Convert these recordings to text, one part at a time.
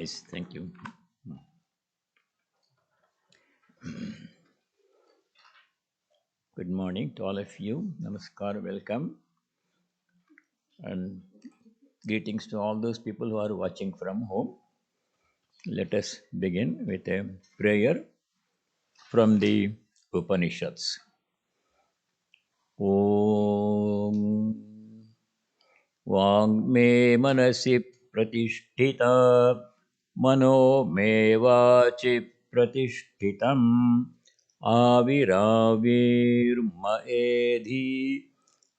Yes, thank you. Good morning to all of you. Namaskar, welcome. And greetings to all those people who are watching from home. Let us begin with a prayer from the Upanishads. Om Vangme Manasi Pratishtita Mano Me Vachi Pratishthitam Aviravirma Edhi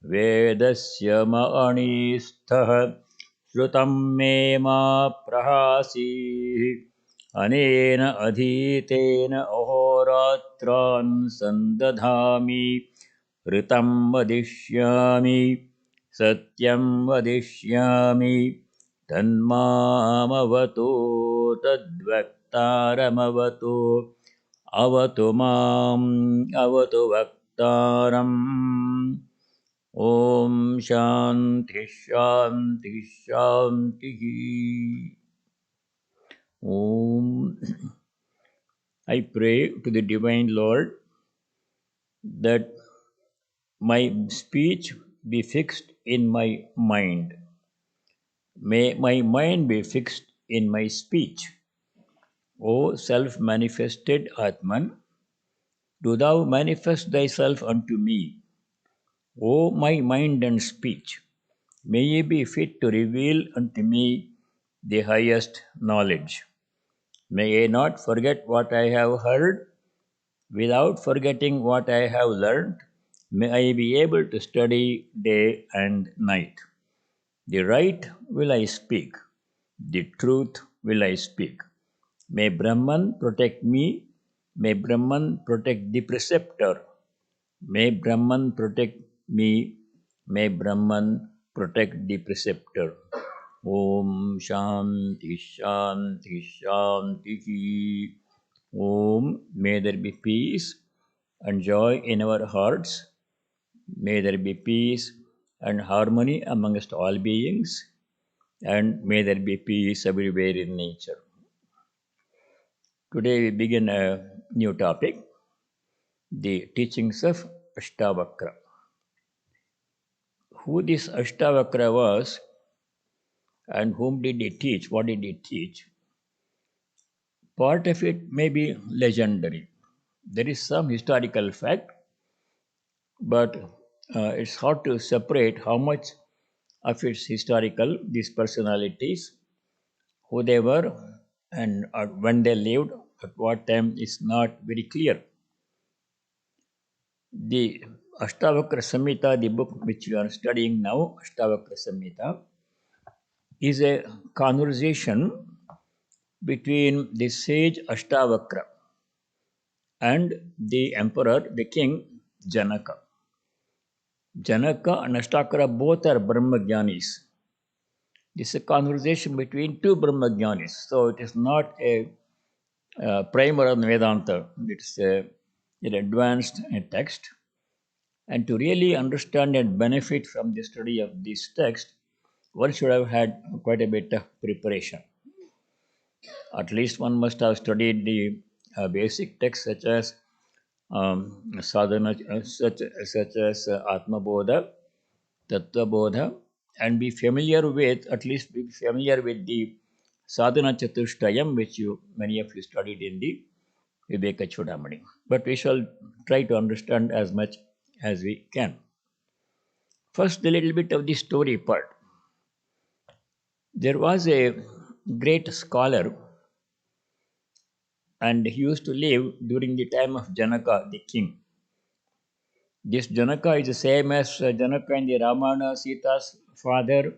Vedasya Ma'anistha Shrutam Me Ma Prahasi Anena Adhitena Ahoratran Sandadhami Ritam Vadishyami Satyam Vadishyami Tanmamavatu Tadvaktaramavatu Avatu Mam Avatu Vaktaram Om Shanti Shanti Shanti. Om. I pray to the Divine Lord that my speech be fixed in my mind. May my mind be fixed in my speech. O self-manifested Atman, do thou manifest thyself unto me. O my mind and speech, may ye be fit to reveal unto me the highest knowledge. May I not forget what I have heard. Without forgetting what I have learned, may I be able to study day and night. The right will I speak, the truth will I speak. May Brahman protect me, may Brahman protect the preceptor. May Brahman protect me, may Brahman protect the preceptor. Om Shanti Shanti Shanti. Om, may there be peace and joy in our hearts. May there be peace and harmony amongst all beings. And may there be peace everywhere in nature. Today we begin a new topic, the teachings of Ashtavakra. Who this Ashtavakra was and whom did he teach, what did he teach? Part of it may be legendary. There is some historical fact, but it's hard to separate how much of its historical, these personalities, who they were, and when they lived, at what time is not very clear. The Astavakra Samhita, the book which we are studying now, Astavakra Samhita, is a conversation between the sage Ashtavakra and the emperor, the king Janaka. Janaka and Ashtavakra both are Brahmagyanis. This is a conversation between two Brahmagyanis. So it is not a primer on Vedanta. It's an advanced text. And to really understand and benefit from the study of this text, one should have had quite a bit of preparation. At least one must have studied the basic texts such as sadhana, such as Atma Bodha, Tattva Bodha, and be familiar with, at least be familiar with the Sadhana Chatushtayam, which many of you studied in the Viveka Chudamani. But we shall try to understand as much as we can. First, a little bit of the story part. There was a great scholar, and he used to live during the time of Janaka, the king. This Janaka is the same as Janaka in the Ramayana, Sita's father,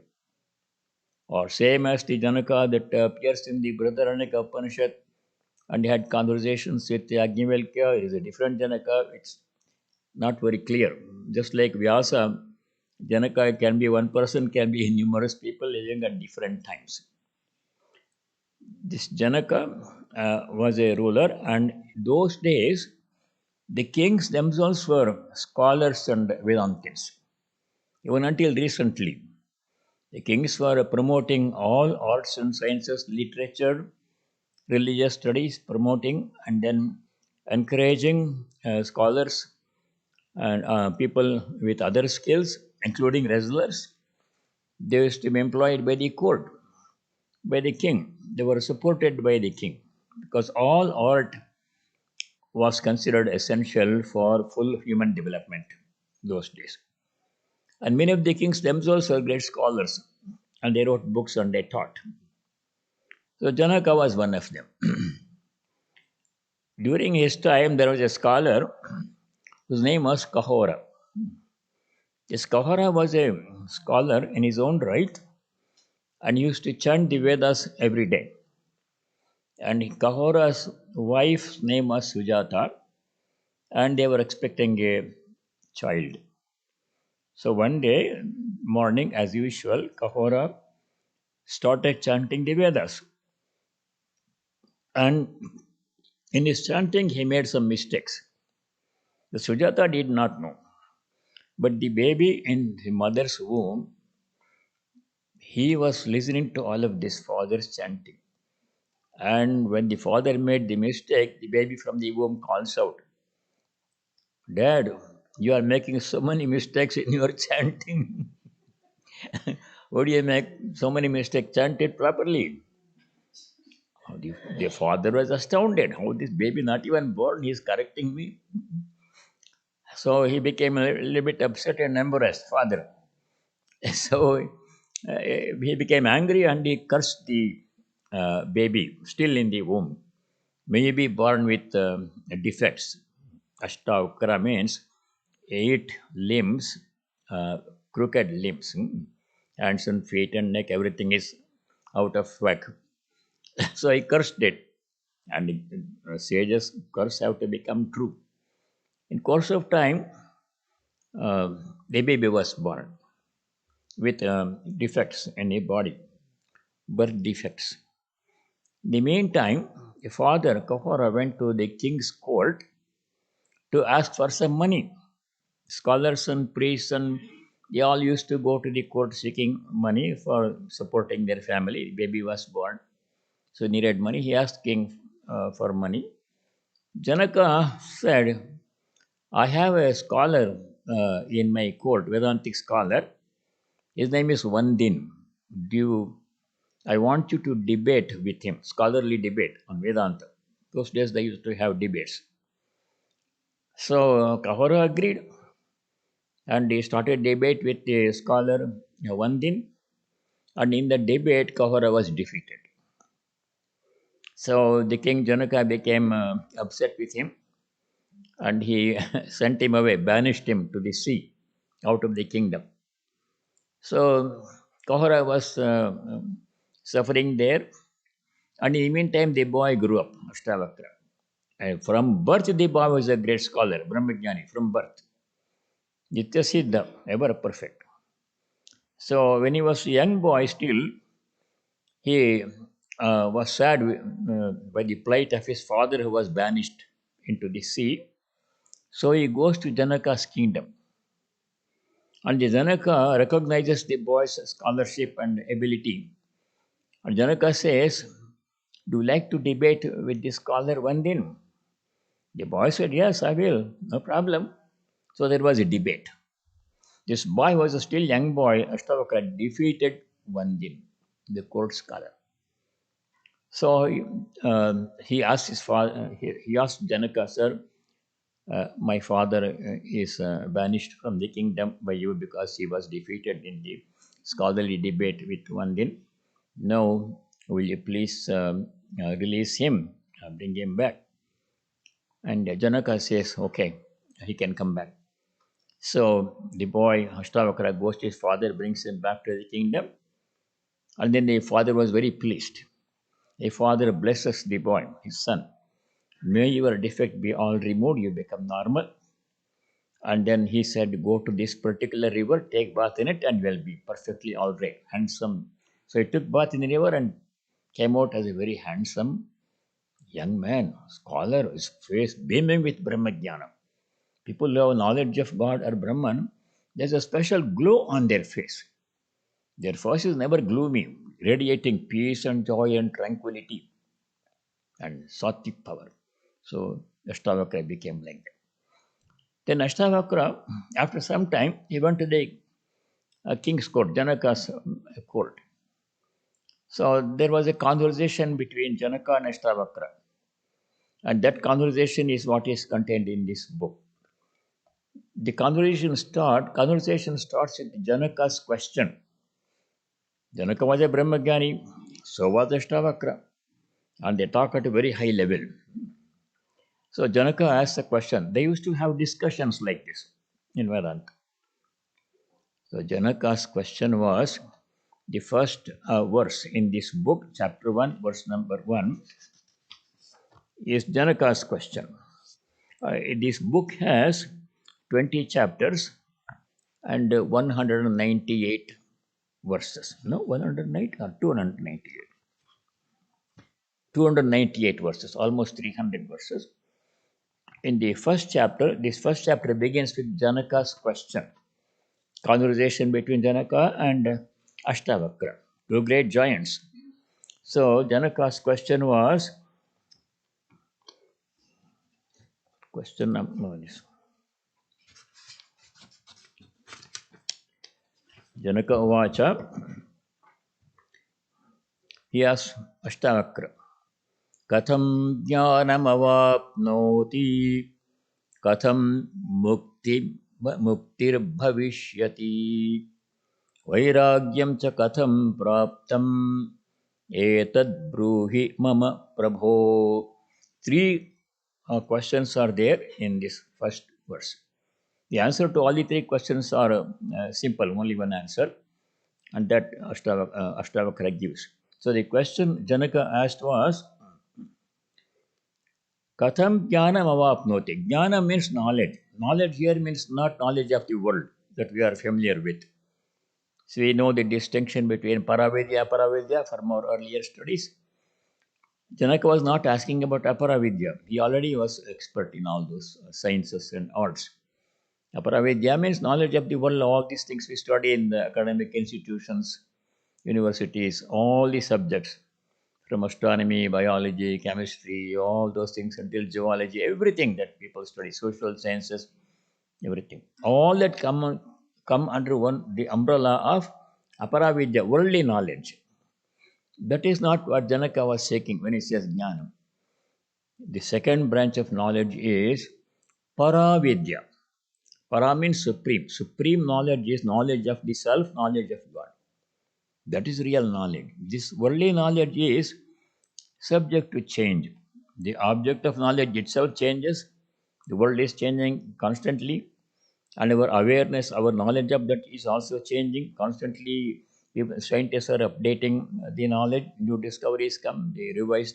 or same as the Janaka that appears in the Brahmarupananda Upanishad, and he had conversations with Yajnavalkya. It is a different Janaka. It's not very clear. Just like Vyasa, Janaka can be one person, can be numerous people living at different times. This Janaka was a ruler, and those days the kings themselves were scholars and Vedantins, even until recently. The kings were promoting all arts and sciences, literature, religious studies, promoting and then encouraging scholars and people with other skills, including wrestlers. They used to be employed by the court, by the king. They were supported by the king because all art was considered essential for full human development those days. And many of the kings themselves were great scholars and they wrote books and they taught. So Janaka was one of them. During his time, there was a scholar whose name was Kahora. This Kahora was a scholar in his own right and used to chant the Vedas every day. And Kahora's wife's name was Sujata, and they were expecting a child. So one day, morning, as usual, Kahora started chanting the Vedas. And in his chanting, he made some mistakes. The Sujata did not know. But the baby in the mother's womb, he was listening to all of this father's chanting. And when the father made the mistake, the baby from the womb calls out, Dad, you are making so many mistakes in your chanting. Why do you make so many mistakes? Chant it properly. The father was astounded. How this baby not even born, he is correcting me. So he became a little bit upset and embarrassed, father. So he became angry and he cursed the baby still in the womb. May you be born with defects. Astavakra means 8 limbs, uh, crooked limbs, hands and feet and neck, everything is out of whack. So I cursed it, and sages curse have to become true. In course of time, uh, the baby was born with defects in the body, birth defects. In the meantime, the father Kahora went to the king's court to ask for some money. Scholars and priests and they all used to go to the court seeking money for supporting their family. The baby was born, so needed money. He asked king for money. Janaka said, "I have a scholar in my court, Vedantic scholar. His name is Vandin. Do you, I want you to debate with him, scholarly debate on Vedanta. Those days they used to have debates." So Kahora agreed and he started debate with the scholar Vandin. And in the debate, Kahora was defeated. So the king Janaka became upset with him and he sent him away, banished him to the sea out of the kingdom. So Kahora was suffering there. And in the meantime, the boy grew up, Astavakra. And from birth, the boy was a great scholar, Brahmajnani, from birth. Nitya Siddha, ever perfect. So when he was a young boy still, he was sad by the plight of his father who was banished into the sea. So he goes to Janaka's kingdom. And the Janaka recognizes the boy's scholarship and ability. And Janaka says, "Do you like to debate with the scholar Vandin?" The boy said, "Yes, I will, no problem." So there was a debate. This boy was a still young boy. Astavakra defeated Vandin, the court scholar. So he asked his father. He asked Janaka, "Sir, my father is banished from the kingdom by you because he was defeated in the scholarly debate with Vandin. Now, will you please release him, bring him back?" And Janaka says, "Okay, he can come back." So the boy Ashtavakra goes to his father, brings him back to the kingdom, and then the father was very pleased. The father blesses the boy, his son. "May your defect be all removed, you become normal." And then he said, "Go to this particular river, take bath in it, and you will be perfectly all right, handsome." So he took bath in the river and came out as a very handsome young man, scholar, his face beaming with Brahmajnana. People who have knowledge of God or Brahman, there's a special glow on their face. Their face is never gloomy, radiating peace and joy and tranquility and sattvic power. So Ashtavakra became like that. Then Ashtavakra, after some time, he went to the king's court, Janaka's court. So there was a conversation between Janaka and Ashtavakra. And that conversation is what is contained in this book. The conversation starts with Janaka's question. Janaka was a Brahmagyani, so was Ashtavakra, and they talk at a very high level. So Janaka asked the question. They used to have discussions like this in Vedanta. So Janaka's question was the first verse in this book, chapter 1, verse number 1, is Janaka's question. This book has 20 chapters and 198 verses. No, 108 or 298. 298 verses, almost 300 verses. In the first chapter, this first chapter begins with Janaka's question. Conversation between Janaka and Ashtavakra, two great giants. So Janaka's question was, question number one is, Janaka Uvacha, he asked Ashtavakra, Katham jnanamavapnoti, Katham muktir bhavishyati, Vairagyam cha katham praptam, Etad bruhi mama prabho. Three questions are there in this first verse. The answer to all the three questions are simple, only one answer, and that Ashtavakra gives. So the question Janaka asked was, Katham jnanam avapnoti. Jnana means knowledge. Knowledge here means not knowledge of the world that we are familiar with. So we know the distinction between Paravidya, Aparavidya from our earlier studies. Janaka was not asking about Aparavidya. He already was expert in all those sciences and arts. Aparavidya means knowledge of the world, all these things we study in the academic institutions, universities, all the subjects from astronomy, biology, chemistry, all those things until zoology, everything that people study, social sciences, everything. All that come under the umbrella of Aparavidya, worldly knowledge. That is not what Janaka was seeking when he says Jnanam. The second branch of knowledge is Paravidya. Para means supreme. Supreme knowledge is knowledge of the self, knowledge of God. That is real knowledge. This worldly knowledge is subject to change. The object of knowledge itself changes. The world is changing constantly. And our awareness, our knowledge of that is also changing constantly. Scientists are updating the knowledge. New discoveries come. They revise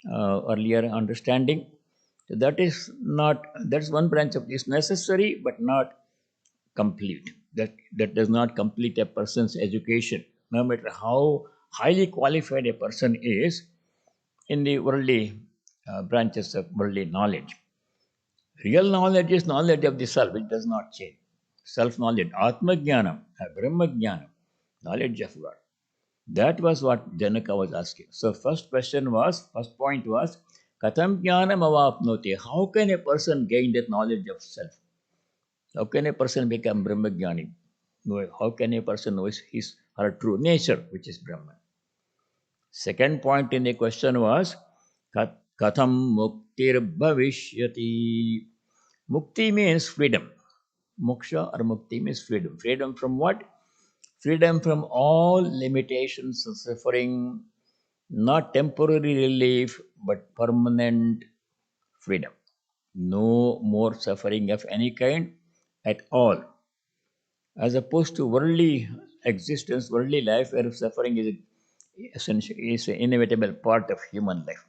earlier understanding. So that's one branch of this necessary but not complete. That does not complete a person's education, no matter how highly qualified a person is in the worldly branches of worldly knowledge. Real knowledge is knowledge of the self, it does not change. Self knowledge, Atma Jnanam, Brahma Jnanam, knowledge of God. That was what Janaka was asking. So, first point was, Katham Jnanam Avapnoti. How can a person gain that knowledge of self? How can a person become Brahmajnani? How can a person know his her true nature, which is Brahman? Second point in the question was, Katham muktir bhavishyati. Mukti means freedom. Moksha or mukti means freedom. Freedom from what? Freedom from all limitations and suffering, not temporary relief, but permanent freedom. No more suffering of any kind at all. As opposed to worldly existence, worldly life, where suffering is essentially is an inevitable part of human life.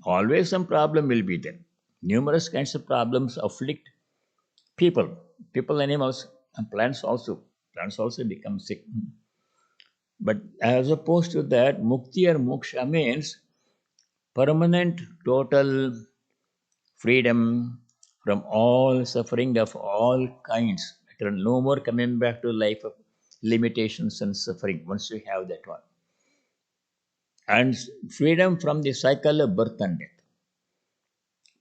Always some problem will be there. Numerous kinds of problems afflict people, animals, and plants also. Plants also become sick. But as opposed to that, mukti or moksha means permanent, total freedom from all suffering of all kinds. No more coming back to limitations and suffering once you have that one. And freedom from the cycle of birth and death.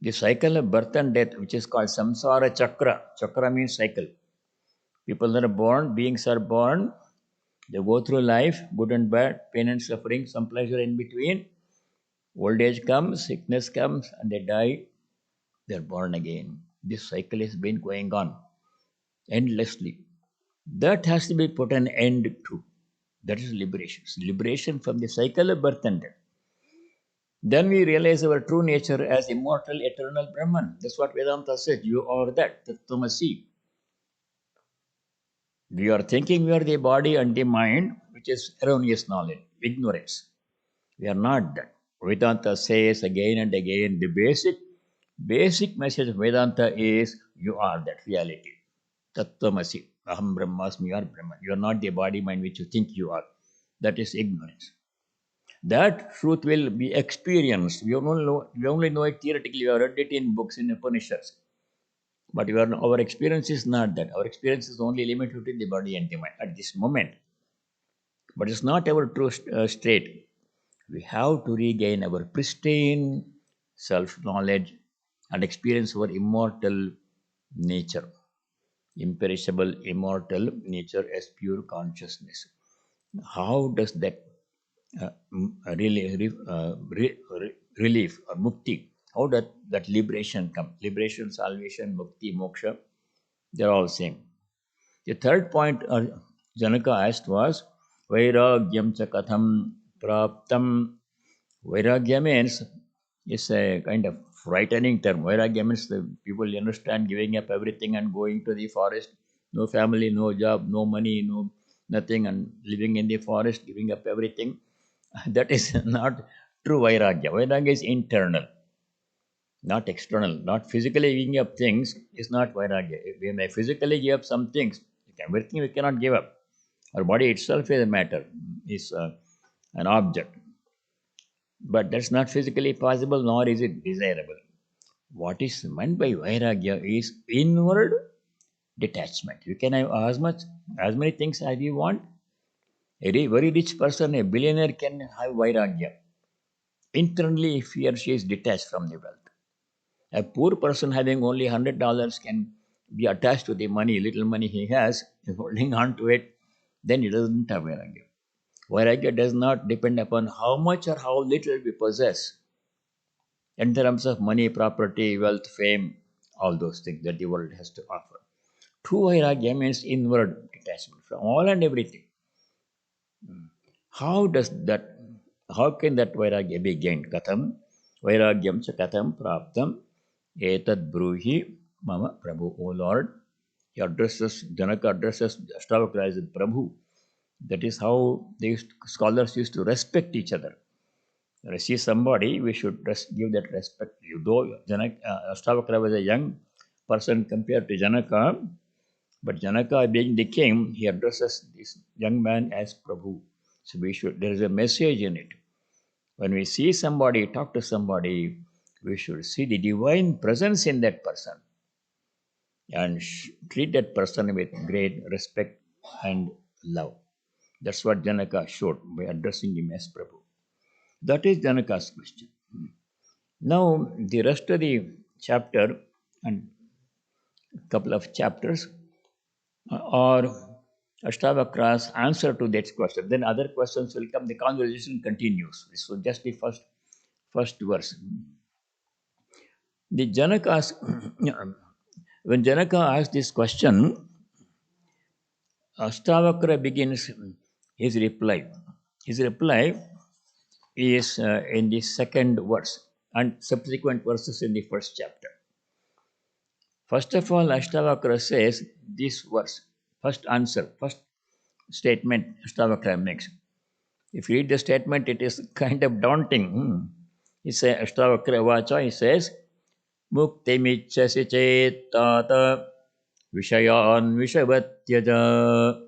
The cycle of birth and death, which is called samsara chakra. Chakra means cycle. People that are born, beings are born, they go through life, good and bad, pain and suffering, some pleasure in between. Old age comes, sickness comes, and they die. They are born again. This cycle has been going on endlessly. That has to be put an end to. That is liberation. Liberation from the cycle of birth and death. Then we realize our true nature as immortal, eternal Brahman. That's what Vedanta says. You are that, Tattvamasi. We are thinking we are the body and the mind, which is erroneous knowledge, ignorance. We are not that. Vedanta says again and again the basic message of Vedanta is you are that reality. Tattvamasi. Aham Brahmasmi, you are Brahman. You are not the body mind which you think you are. That is ignorance. That truth will be experienced. We only know it theoretically. We have read it in books, in Upanishads. But our experience is not that. Our experience is only limited to the body and the mind at this moment. But it's not our true state. We have to regain our pristine self knowledge and experience our immortal nature, imperishable, immortal nature as pure consciousness. How does that relief or mukti, how does that liberation come? Liberation, salvation, mukti, moksha, they're all same. The third point Janaka asked was, Vairagyam cha katham praptam. Vairagya means, it's a kind of frightening term. Vairagya means the people understand giving up everything and going to the forest. No family, no job, no money, no nothing, and living in the forest, giving up everything. That is not true Vairagya. Vairagya is internal, not external. Not physically giving up things is not Vairagya. We may physically give up some things. Everything we cannot give up. Our body itself is a matter, is an object. But that's not physically possible, nor is it desirable. What is meant by Vairagya is inward detachment. You can have as many things as you want. A very rich person, a billionaire, can have Vairagya. Internally, if he or she is detached from the wealth. A poor person having only $100 can be attached to the money, little money he has, is holding on to it, then he doesn't have Vairagya. Vairagya does not depend upon how much or how little we possess in terms of money, property, wealth, fame, all those things that the world has to offer. True Vairagya means inward detachment from all and everything. How does that, how can that Vairagya be gained? Katham, Vairagyam cha katham praptam, etad bruhi mama Prabhu, O Lord. Janaka addresses Astavakra as Prabhu. That is how scholars used to respect each other. When I see somebody, we should give that respect. Though Astavakra was a young person compared to Janaka, but Janaka being the king, he addresses this young man as Prabhu. So there is a message in it. When we see somebody, talk to somebody, we should see the divine presence in that person and treat that person with great respect and love. That's what Janaka showed by addressing him as Prabhu. That is Janaka's question. Now, the rest of the chapter and a couple of chapters are Ashtavakra's answer to that question. Then other questions will come. The conversation continues. So just the first verse. The Janaka when Janaka asked this question, Astavakra begins his reply. His reply is in the second verse and subsequent verses in the first chapter. First of all, Ashtavakra says this verse, first answer, first statement Ashtavakra makes. If you read the statement, it is kind of daunting. He says, Ashtavakra Vacha, he says, Muktimichasi chetata vishayan vishavatyaja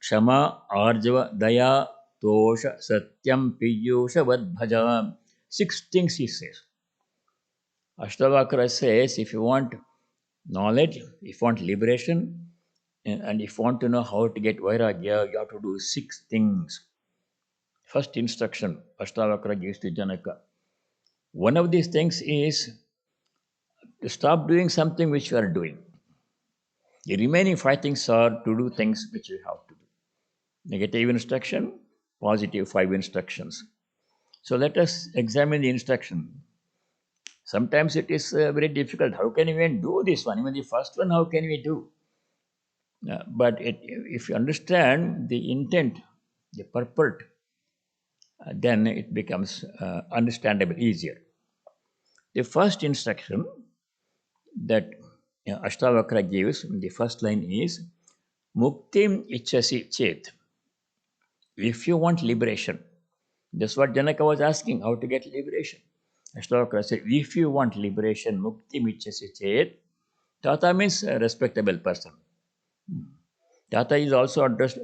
kshama arjava daya tosha satyam piyusha bhaja. 6 things he says. Ashtavakra says, if you want knowledge, if you want liberation, And if you want to know how to get Vairagya, you have to do 6 things. First instruction, Astavakra gives to Janaka. One of these things is to stop doing something which you are doing. The remaining 5 things are to do things which you have to do. Negative instruction, positive 5 instructions. So let us examine the instruction. Sometimes it is very difficult. How can we even do this one? Even the first one, how can we do? If you understand the intent, the purport, then it becomes understandable, easier. The first instruction that Ashtavakra gives, the first line is Muktim Ichasi Chet. If you want liberation, that's what Janaka was asking, how to get liberation. Ashtavakra said, if you want liberation, Muktim Ichasi Chet, Tata means a respectable person. Tata is also addressed,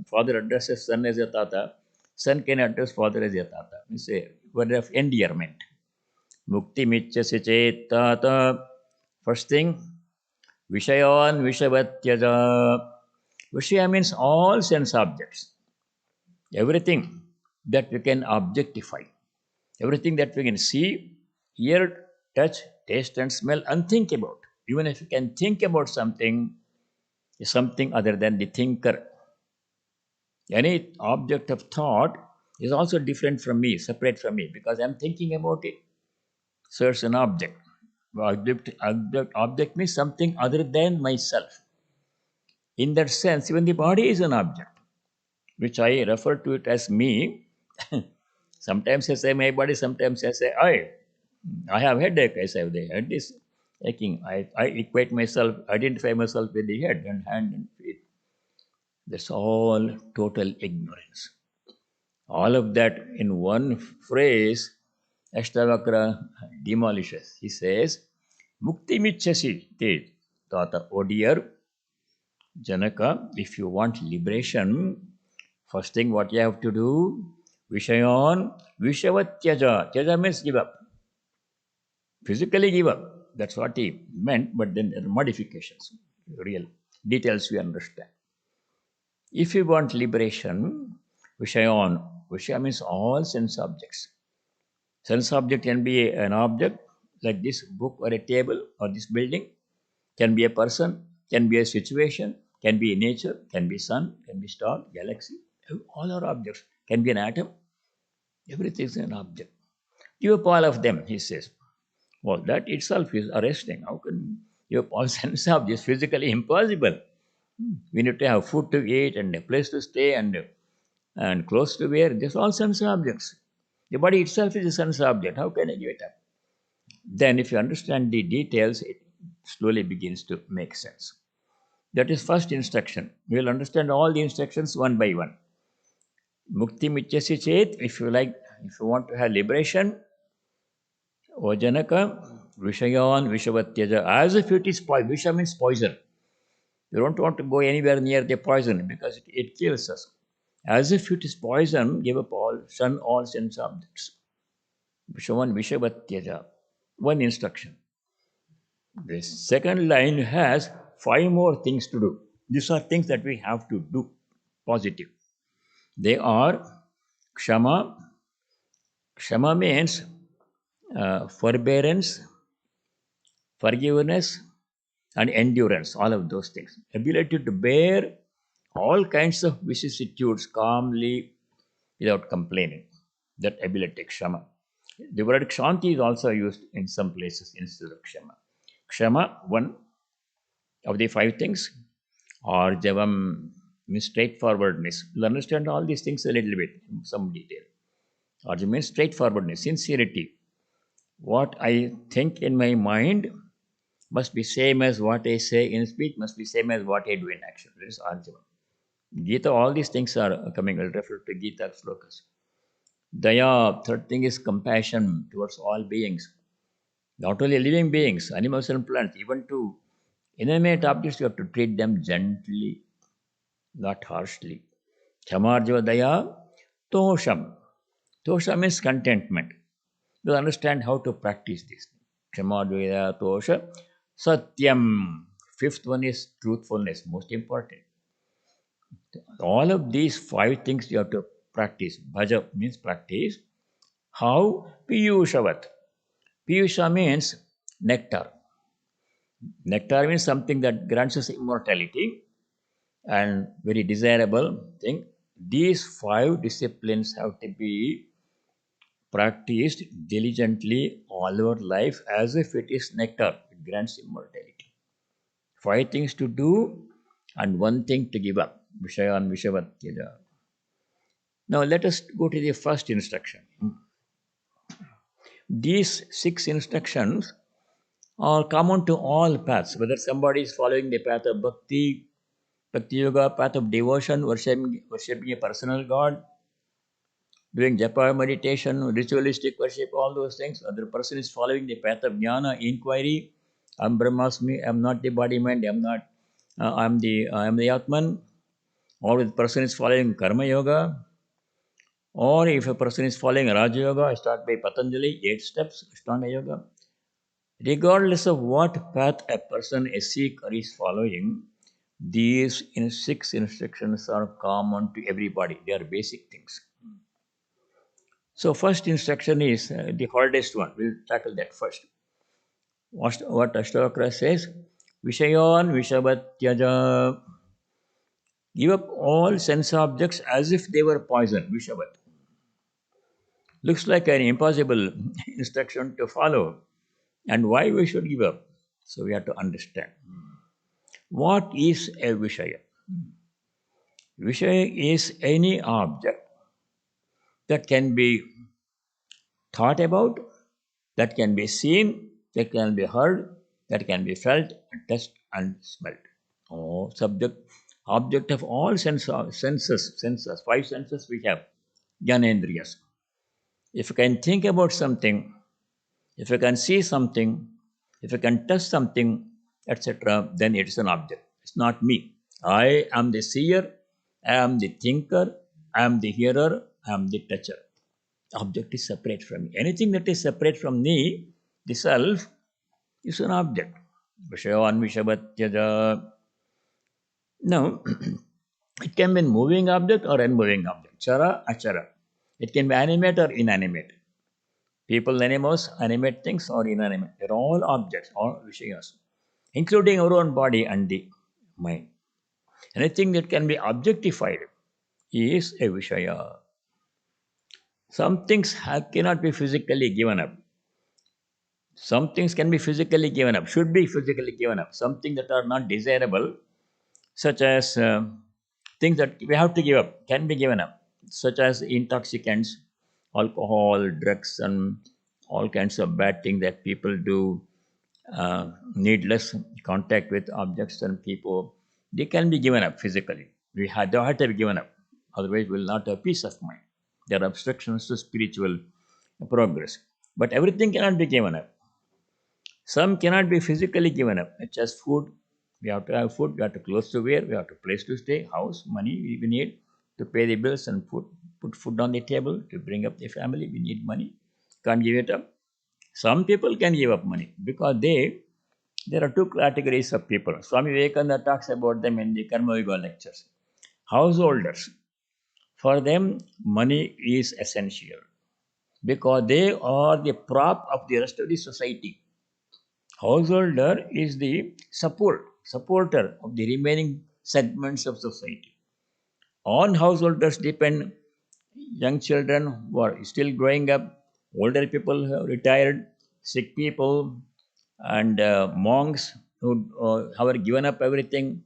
father addresses son as a Tata, son can address father as a Tata. It's a word of endearment. Mukti Michasi Chet Tata. First thing, Vishayan Vishavatyaja. Vishaya means all sense objects. Everything that we can objectify. Everything that we can see, hear, touch, taste, and smell, and think about. Even if you can think about something, something other than the thinker. Any object of thought is also different from me, separate from me, because I'm thinking about it. So it's an object. Object means something other than myself. In that sense, even the body is an object, which I refer to it as me. Sometimes I say my body, sometimes I say I have headache. I say the head is aching. I equate myself, identify myself with the head and hand and feet. That's all total ignorance. All of that in one phrase, Ashtavakra demolishes. He says, Mukti michasi te. Tata, oh dear Janaka, if you want liberation, first thing what you have to do, Vishayon, Vishavatyaja. Tyaja means give up. Physically give up. That's what he meant, but then there are modifications. Real details we understand. If you want liberation, Vishayon, Vishaya means all sense objects. Sense object can be an object like this book or a table or this building, can be a person, can be a situation, can be nature, can be sun, can be star, galaxy. All are objects. Can be an atom. Everything is an object. Give up all of them, he says. Well, that itself is arresting. How can you have all sense objects? Physically impossible. We need to have food to eat and a place to stay and clothes to wear. These are all sense objects. The body itself is a sense object. How can I give it up? Then, if you understand the details, it slowly begins to make sense. That is first instruction. We will understand all the instructions one by one. Mukti mityasi chet, if you like, if you want to have liberation, O Janaka, Vishayan Vishavatyaja, as if it is poison. Visha means poison. You don't want to go anywhere near the poison because it kills us. As if it is poison, give up all sense objects. Vishavan Vishavatyaja. One instruction. The second line has 5 more things to do. These are things that we have to do. Positive. They are Kshama. Kshama means forbearance, forgiveness, and endurance. All of those things. Ability to bear all kinds of vicissitudes calmly without complaining. That ability, Kshama. The word Kshanti is also used in some places instead of Kshama. Kshama, one of the 5 things, or Javam means straightforwardness. You'll understand all these things a little bit in some detail. Arjun means straightforwardness, sincerity. What I think in my mind must be same as what I say in speech, must be same as what I do in action. That is Arjuna. Gita, all these things are coming. I'll refer to Gita slokas. Daya, third thing is compassion towards all beings. Not only living beings, animals and plants, even to inanimate objects, you have to treat them gently, not harshly. Chamarjava daya, tosham. Tosha means contentment. You understand how to practice this. Kshamadveda tosha. Satyam. Fifth one is truthfulness, most important. All of these five things you have to practice. Bhaja means practice. How? Piyushavat. Piyusha means nectar. Nectar means something that grants us immortality and very desirable thing. These five disciplines have to be practiced diligently all our life as if it is nectar. It grants immortality. Five things to do and one thing to give up. Vishayan Vishavatyaja. Now let us go to the first instruction. These six instructions are common to all paths, whether somebody is following the path of bhakti yoga, path of devotion, worshipping a personal God, doing japa meditation, ritualistic worship, all those things. Other person is following the path of jnana, inquiry. I'm Brahmasmi, I'm not the body mind, I'm the Atman. Or the person is following karma yoga, or if a person is following Raja Yoga, start by Patanjali, 8 steps, Ashtanga Yoga. Regardless of what path a person, a seeker, is following, these six instructions are common to everybody. They are basic things. So, first instruction is the hardest one. We'll tackle that first. What Astavakra says, Vishayan Vishavatyaja. Give up all sense objects as if they were poison. Vishavat. Looks like an impossible instruction to follow. And why we should give up? So we have to understand. What is a Vishaya? Vishaya is any object that can be thought about, that can be seen, that can be heard, that can be felt, touched, and smelled. Oh, object of all senses, five senses we have, Jnanendriyas. If you can think about something, if you can see something, if you can touch something, etc., then it is an object. It's not me. I am the seer, I am the thinker, I am the hearer, I am the toucher. Object is separate from me. Anything that is separate from me, the self, is an object. Vishayan Vishavatyaja. Now, it can be a moving object or unmoving object. Chara, achara. It can be animate or inanimate. People, animals, animate things or inanimate. They're all objects, all Vishayas, including our own body and the mind. Anything that can be objectified is a Vishaya. Some things cannot be physically given up. Some things can be physically given up, should be physically given up. Something that are not desirable, such as things that we have to give up, can be given up, such as intoxicants, alcohol, drugs, and all kinds of bad things that people do, needless contact with objects and people. They can be given up physically. They have to be given up. Otherwise, we will not have peace of mind. There are obstructions to spiritual progress. But everything cannot be given up. Some cannot be physically given up, such as food. We have to have food, we have to clothes to wear, we have to place to stay, house, money we need to pay the bills and put food on the table to bring up the family. We need money. Can't give it up. Some people can give up money because there are two categories of people. Swami Vivekananda talks about them in the Karma Yoga lectures. Householders. For them, money is essential because they are the prop of the rest of the society. Householder is the supporter of the remaining segments of society. On householders depend young children who are still growing up, older people who have retired, sick people, and monks who have given up everything.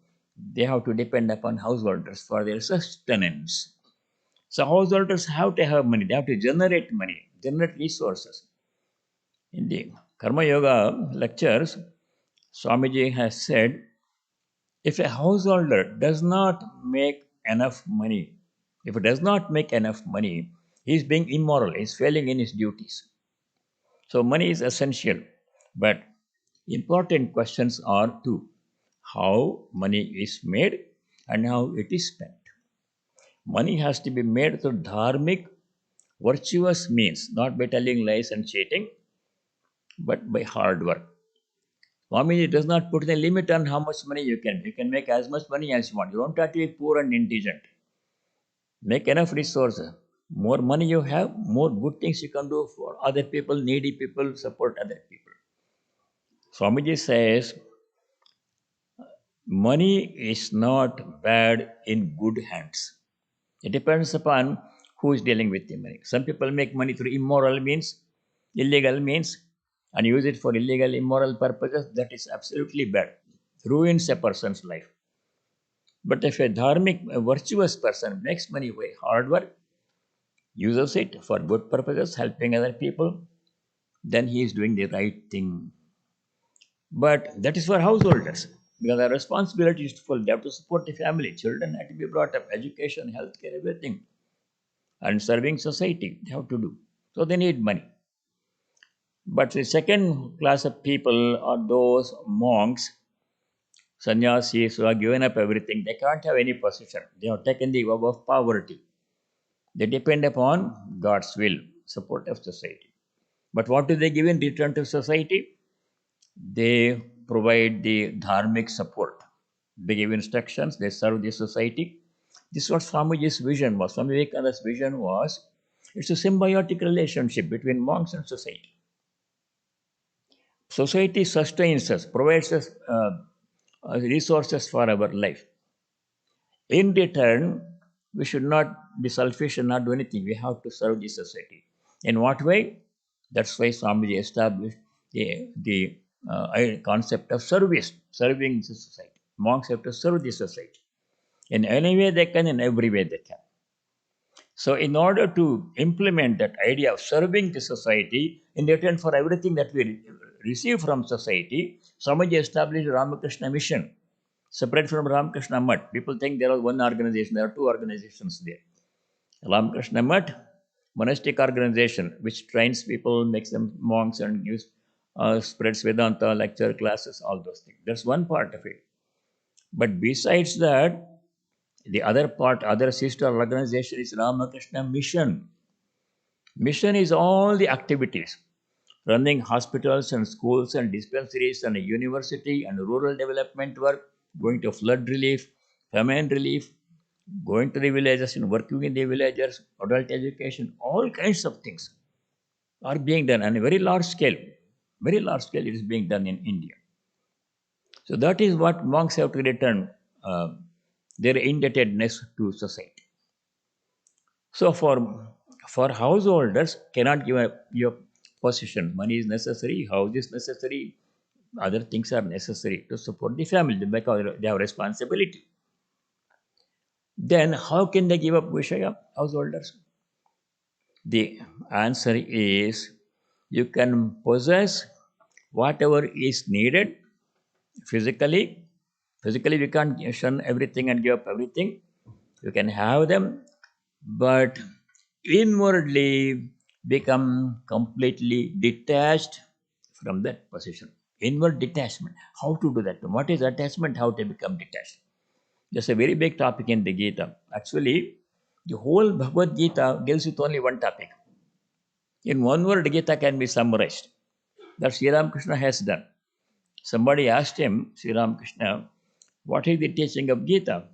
They have to depend upon householders for their sustenance. So householders have to have money. They have to generate money, generate resources. In the Karma Yoga lectures, Swamiji has said, if a householder does not make enough money, if he does not make enough money, he is being immoral, he is failing in his duties. So money is essential, but important questions are two: how money is made and how it is spent. Money has to be made through dharmic, virtuous means, not by telling lies and cheating, but by hard work. Swamiji does not put a limit on how much money you can. You can make as much money as you want. You don't have to be poor and indigent. Make enough resources. More money you have, more good things you can do for other people, needy people, support other people. Swamiji says, money is not bad in good hands. It depends upon who is dealing with the money. Some people make money through immoral means, illegal means, and use it for illegal, immoral purposes. That is absolutely bad. Ruins a person's life. But if a dharmic, a virtuous person makes money by hard work, uses it for good purposes, helping other people, then he is doing the right thing. But that is for householders. Because our responsibility is full. They have to support the family. Children have to be brought up, education, healthcare, everything. And serving society, they have to do. So they need money. But the second class of people are those monks, sannyasis who have given up everything. They can't have any possession. They have taken the vow of poverty. They depend upon God's will, support of society. But what do they give in return to society? They provide the dharmic support. They give instructions, they serve the society. This is what Swamiji's vision was. Swami Vivekananda's vision was it's a symbiotic relationship between monks and society. Society sustains us, provides us resources for our life. In return, we should not be selfish and not do anything. We have to serve the society. In what way? That's why Swamiji established the concept of service, serving the society. Monks have to serve the society. In any way they can, in every way they can. So, in order to implement that idea of serving the society, in return for everything that we receive from society, Swamiji established Ramakrishna Mission, separate from Ramakrishna Math. People think there is one organization, there are two organizations there. Ramakrishna Math, monastic organization, which trains people, makes them monks, and gives, spreads Vedanta, lecture classes, all those things. That's one part of it. But besides that, the other part, other sister organization is Ramakrishna Mission. Mission is all the activities, running hospitals and schools and dispensaries and a university and rural development work, going to flood relief, famine relief, going to the villages and working in the villages, adult education, all kinds of things are being done on a very large scale. Very large scale it is being done in India. So that is what monks have to return their indebtedness to society. So for householders cannot give up your possession. Money is necessary, house is necessary, other things are necessary to support the family because they have responsibility. Then how can they give up Vishaya, householders? The answer is you can possess whatever is needed physically. Physically, we can't shun everything and give up everything. You can have them, but inwardly become completely detached from that position. Inward detachment. How to do that? What is attachment? How to become detached? That's a very big topic in the Gita. Actually, the whole Bhagavad Gita deals with only one topic. In one word, Gita can be summarized. That Sri Ramakrishna has done. Somebody asked him, Sri Ramakrishna, what is the teaching of Gita?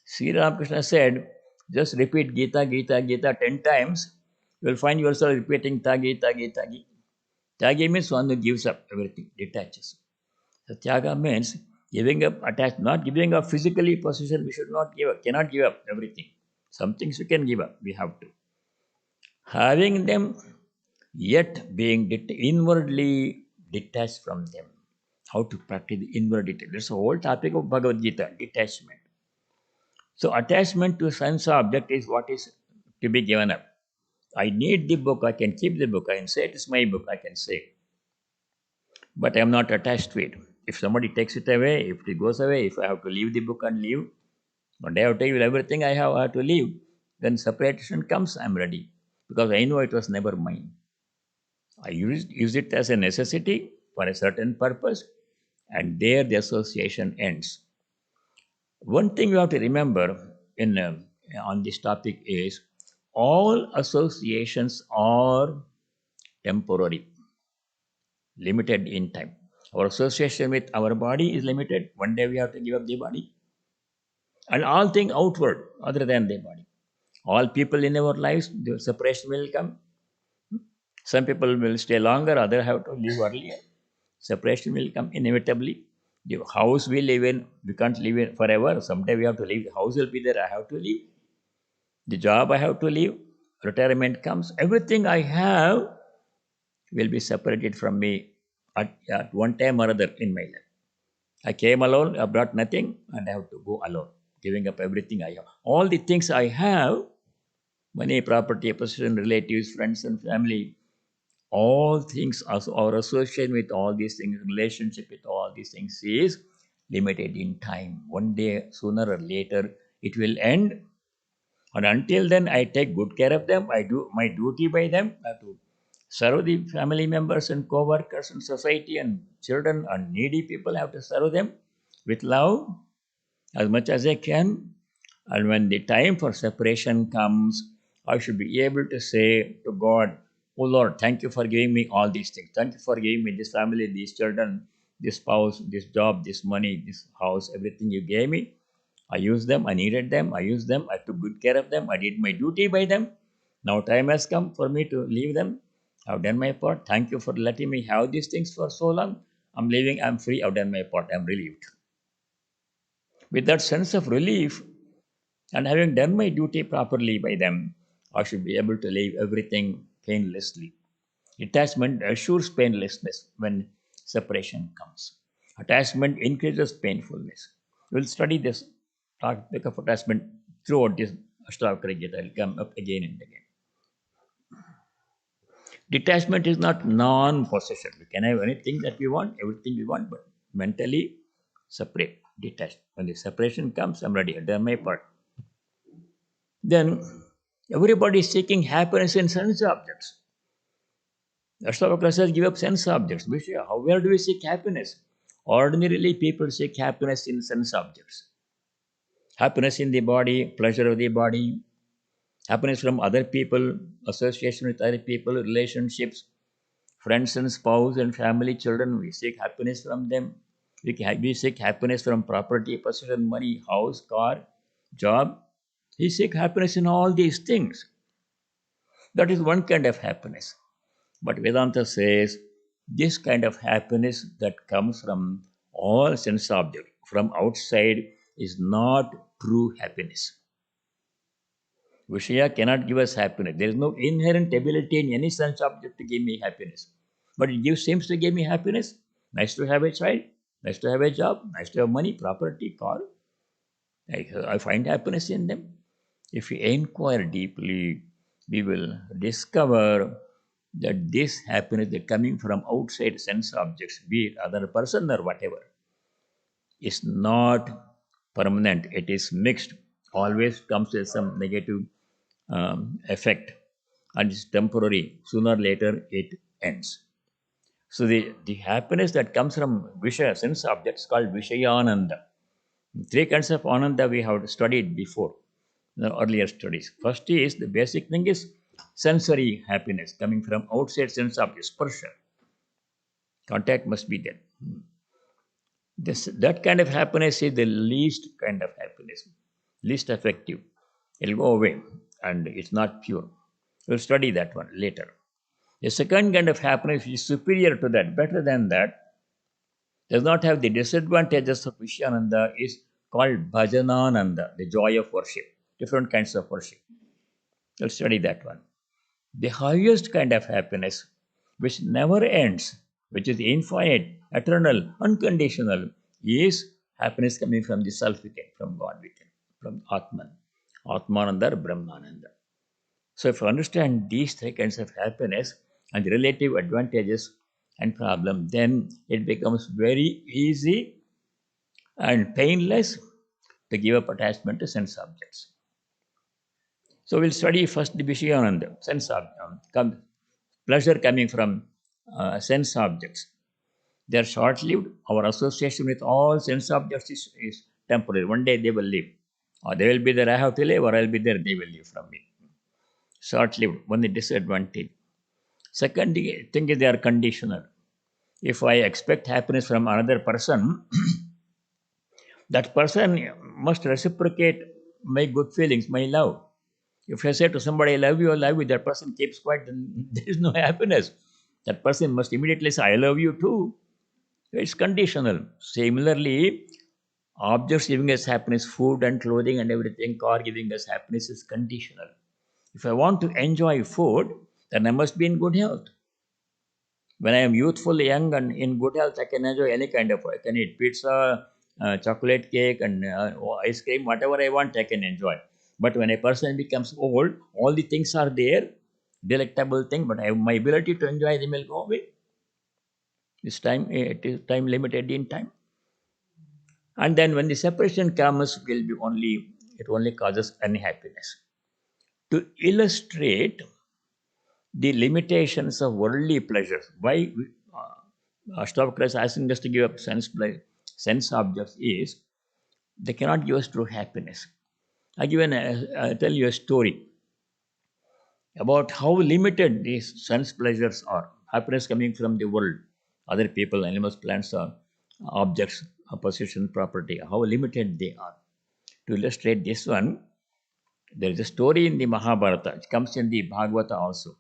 Sri Ramakrishna said, just repeat Gita, Gita, Gita 10 times. You will find yourself repeating Tagi, Tagi, Tagi. Tyagi means one who gives up everything, detaches. So Tyaga means giving up, attached, not giving up physically possession, we should not give up, cannot give up everything. Some things we can give up, we have to. Having them, yet being inwardly detached from them. How to practice the inward detachment. That's the whole topic of Bhagavad Gita, detachment. So attachment to sense object is what is to be given up. I need the book, I can keep the book, I can say it is my book, I can say. But I am not attached to it. If somebody takes it away, if it goes away, if I have to leave the book and leave, one day I have to leave everything I have to leave, then separation comes, I am ready. Because I know it was never mine. I use it as a necessity for a certain purpose, and there the association ends. One thing you have to remember on this topic is all associations are temporary, limited in time. Our association with our body is limited. One day we have to give up the body. And all things outward other than the body. All people in our lives, the separation will come. Some people will stay longer, others have to leave earlier. Separation will come inevitably. The house we live in, we can't live in forever. Someday we have to leave. The house will be there, I have to leave. The job I have to leave. Retirement comes. Everything I have will be separated from me at one time or other in my life. I came alone, I brought nothing, and I have to go alone, giving up everything I have. All the things I have, money, property, possession, relatives, friends, and family, all things, our association with all these things, relationship with all these things is limited in time. One day, sooner or later, it will end. And until then, I take good care of them. I do my duty by them. I have to serve the family members and co-workers and society and children and needy people. I have to serve them with love as much as I can. And when the time for separation comes, I should be able to say to God, "Oh Lord, thank you for giving me all these things. Thank you for giving me this family, these children, this spouse, this job, this money, this house, everything you gave me. I used them, I needed them, I used them, I took good care of them, I did my duty by them. Now time has come for me to leave them. I've done my part. Thank you for letting me have these things for so long. I'm leaving, I'm free, I've done my part, I'm relieved." With that sense of relief and having done my duty properly by them, I should be able to leave everything painlessly. Detachment assures painlessness when separation comes. Attachment increases painfulness. We'll study this topic of attachment throughout this Astavakra Gita. It'll come up again and again. Detachment is not non-possession. We can have anything that we want, everything we want, but mentally separate, detached. When the separation comes, I'm ready. I've done my part. Then everybody is seeking happiness in sense objects. Astavakra says, give up sense objects. Where do we seek happiness? Ordinarily, people seek happiness in sense objects. Happiness in the body, pleasure of the body, happiness from other people, association with other people, relationships, friends and spouse and family, children. We seek happiness from them. We seek happiness from property, possession, money, house, car, job. We seek happiness in all these things. That is one kind of happiness. But Vedanta says this kind of happiness that comes from all sense objects, from outside, is not true happiness. Vishaya cannot give us happiness. There is no inherent ability in any sense object to give me happiness. But seems to give me happiness. Nice to have a child, nice to have a job, nice to have money, property, car. I find happiness in them. If we inquire deeply, we will discover that this happiness that coming from outside sense objects, be it other person or whatever, is not permanent. It is mixed. Always comes with some negative effect, and it's temporary. Sooner or later, it ends. So the happiness that comes from Vishaya sense objects called Vishayananda. Three kinds of ananda we have studied before in the earlier studies. First is the basic thing is sensory happiness coming from outside sense objects, sparsha. Contact must be there. That kind of happiness is the least kind of happiness, least effective. It'll go away and it's not pure. We'll study that one later. The second kind of happiness is superior to that, better than that, does not have the disadvantages of Vishyananda, is called Bhajanananda, the joy of worship. Different kinds of worship. We'll study that one. The highest kind of happiness, which never ends, which is infinite, eternal, unconditional, is happiness coming from the self within, from God within, from Atman, Atmananda or Brahmananda. So if you understand these three kinds of happiness and the relative advantages and problem, then it becomes very easy and painless to give up attachment to sense objects. So we'll study first the Vishayananda, sense objects, pleasure coming from sense objects. They are short-lived. Our association with all sense objects is temporary. One day they will leave. Or they will be there, I have to leave, or I will be there, they will leave from me. Short-lived, one disadvantage. Second thing is they are conditional. If I expect happiness from another person, that person must reciprocate my good feelings, my love. If I say to somebody, I love you, that person keeps quiet, then there is no happiness. That person must immediately say, I love you too. It's conditional. Similarly, objects giving us happiness, food and clothing and everything, car giving us happiness is conditional. If I want to enjoy food, then I must be in good health. When I am youthful, young, and in good health, I can enjoy any kind of food. I can eat pizza, chocolate cake, and ice cream, whatever I want, I can enjoy. But when a person becomes old, all the things are there, delectable thing, but my ability to enjoy them will go away. This time, it is time limited in time. And then when the separation comes, will be only it only causes unhappiness. To illustrate the limitations of worldly pleasures, why Astavakra is asking us to give up sense objects is they cannot give us true happiness. I tell you a story about how limited these sense pleasures are. Happiness coming from the world, other people, animals, plants, or objects, possession, property, how limited they are. To illustrate this one, there is a story in the Mahabharata. It comes in the Bhagavata also.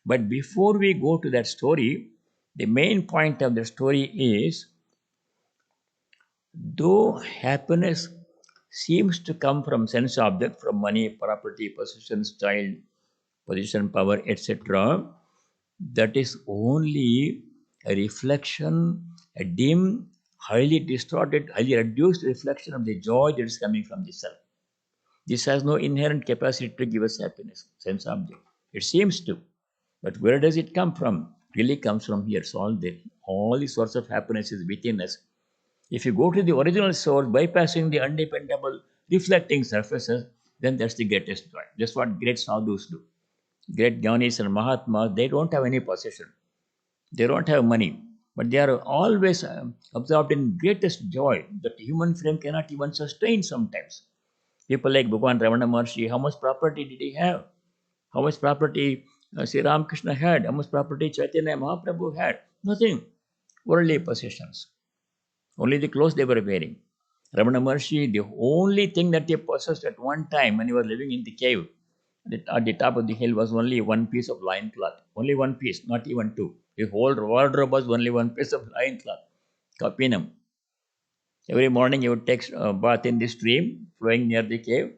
But before we go to that story, the main point of the story is though happiness seems to come from sense object, from money, property, possessions, child, position, power, etc., that is only a reflection, a dim, highly distorted, highly reduced reflection of the joy that is coming from the self. This has no inherent capacity to give us happiness, sense object. It seems to. But where does it come from? It really comes from here. So all the source of happiness is within us. If you go to the original source, bypassing the undependable, reflecting surfaces, then that's the greatest joy. That's what great sadhus do. Great Jnanis and Mahatmas, they don't have any possession. They don't have money. But they are always absorbed in greatest joy that human frame cannot even sustain sometimes. People like Bhagwan Ravana Maharshi, how much property did he have? How much property Sri Ramakrishna had? How much property Chaitanya Mahaprabhu had? Nothing. Worldly possessions. Only the clothes they were wearing. Ramana Maharshi, the only thing that he possessed at one time when he was living in the cave at the top of the hill was only one piece of lion cloth. Only one piece, not even two. His whole wardrobe was only one piece of lion cloth. Kapinam. Every morning he would take a bath in the stream flowing near the cave,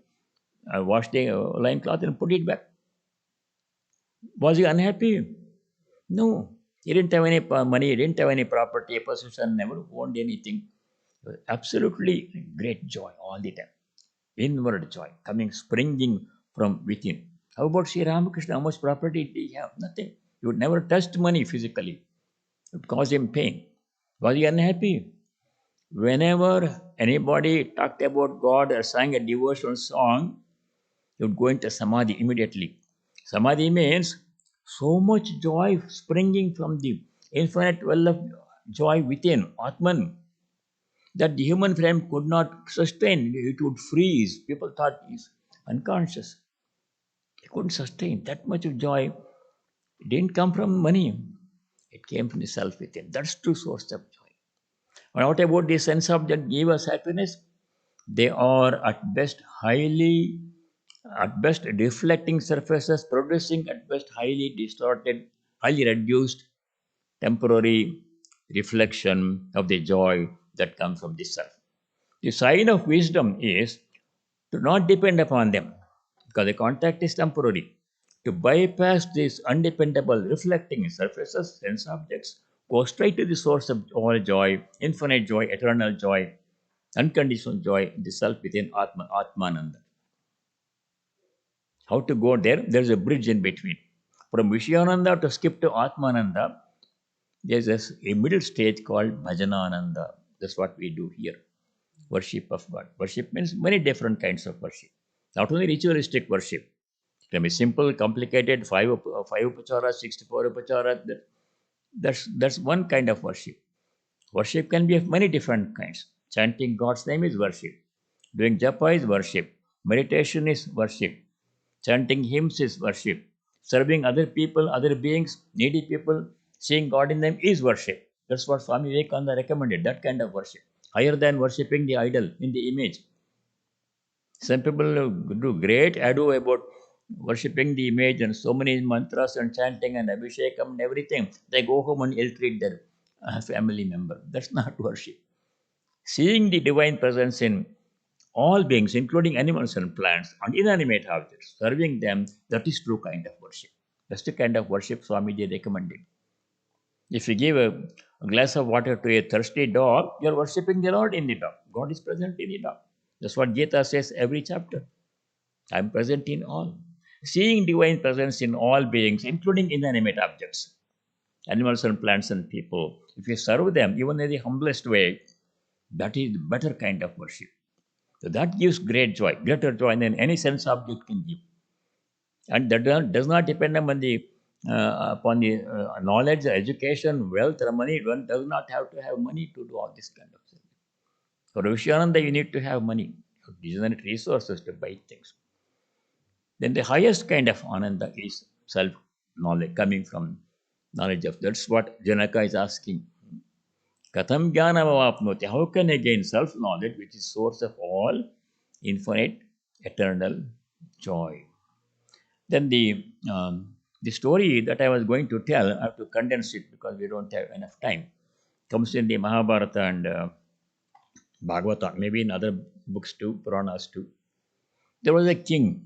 wash the lion cloth and put it back. Was he unhappy? No. He didn't have any money, he didn't have any property, possession, never owned anything. Absolutely great joy all the time. Inward joy coming, springing from within. How about Sri Ramakrishna? How much property did he have? Nothing. He would never touch money physically. It would cause him pain. Was he unhappy? Whenever anybody talked about God or sang a devotional song, he would go into samadhi immediately. Samadhi means so much joy springing from the infinite well of joy within, Atman, that the human frame could not sustain. It would freeze. People thought he's unconscious. He couldn't sustain that much of joy. It didn't come from money. It came from the self within. That's true source of joy. And what about the sense of that give us happiness? They are at best at best reflecting surfaces, producing at best highly distorted, highly reduced, temporary reflection of the joy that comes from the self. The sign of wisdom is to not depend upon them because the contact is temporary. To bypass these undependable reflecting surfaces, sense objects, go straight to the source of all joy, infinite joy, eternal joy, unconditional joy, the self within Atmananda. How to go there? There's a bridge in between. From Vishayananda to skip to Atmananda, there's a middle stage called Bhajanananda. That's what we do here. Worship of God. Worship means many different kinds of worship. Not only ritualistic worship. It can be simple, complicated, five upachara, 64 upachara. That's one kind of worship. Worship can be of many different kinds. Chanting God's name is worship. Doing japa is worship. Meditation is worship. Chanting hymns is worship. Serving other people, other beings, needy people, Seeing God in them is worship. That's what Swami Vivekananda recommended, that kind of worship. Higher than worshipping the idol in the image. Some people do great ado about worshipping the image and so many mantras and chanting and abhishekam and everything. They go home and ill treat their family member. That's not worship. Seeing the divine presence in all beings, including animals and plants and inanimate objects, serving them, that is true kind of worship. That's the kind of worship Swamiji recommended. If you give a glass of water to a thirsty dog, you're worshipping the Lord in the dog. God is present in the dog. That's what Gita says every chapter. I'm present in all. Seeing divine presence in all beings, including inanimate objects, animals and plants and people, if you serve them, even in the humblest way, that is the better kind of worship. So that gives great joy, greater joy than any sense object can give. And that does not depend upon the knowledge, education, wealth, or money. One does not have to have money to do all this kind of thing. For Vishananda, you need to have money. These are not resources to buy things. Then the highest kind of ananda is self knowledge, coming from knowledge of. That's what Janaka is asking. Katham jnanamavapnoti. How can I gain self knowledge, which is source of all infinite, eternal joy? Then the story that I was going to tell, I have to condense it because we don't have enough time. Comes in the Mahabharata and Bhagavata, maybe in other books too, Puranas too. There was a king.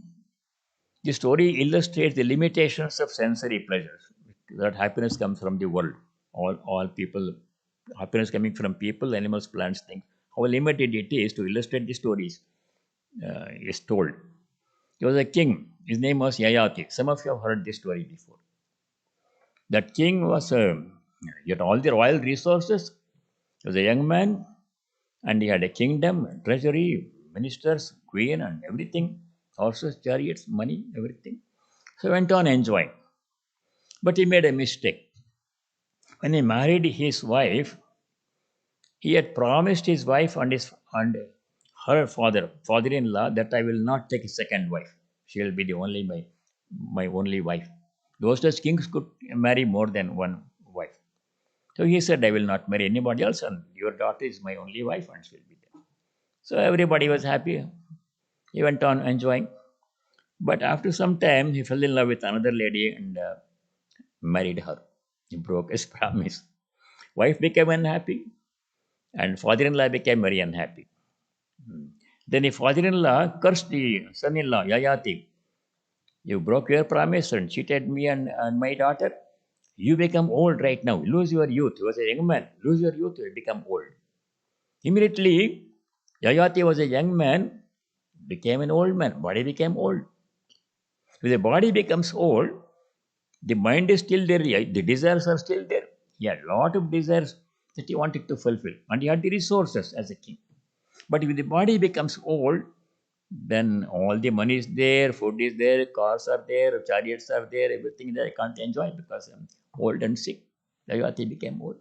The story illustrates the limitations of sensory pleasures. That happiness comes from the world. All people, happiness coming from people, animals, plants, things. How limited it is to illustrate the stories is told. There was a king. His name was Yayati. Some of you have heard this story before. That king was he had all the royal resources. He was a young man, and he had a kingdom, treasury, ministers, queen, and everything. Horses, chariots, money, everything. So he went on enjoying. But he made a mistake. When he married his wife, he had promised his wife and her father-in-law, that I will not take a second wife. She will be the only my only wife. Those days kings could marry more than one wife. So he said, I will not marry anybody else, and your daughter is my only wife, and she will be there. So everybody was happy. He went on enjoying. But after some time, he fell in love with another lady and married her. He broke his promise. Wife became unhappy, and father-in-law became very unhappy. Then the father-in-law cursed the son-in-law, Yayati. You broke your promise and cheated me and my daughter. You become old right now. Lose your youth. He was a young man. Lose your youth, you become old. Immediately, Yayati was a young man, became an old man. Body became old. If the body becomes old, the mind is still there. The desires are still there. He had a lot of desires that he wanted to fulfill. And he had the resources as a king. But if the body becomes old, then all the money is there, food is there, cars are there, chariots are there, everything there. I can't enjoy because I'm old and sick. Yayati became old.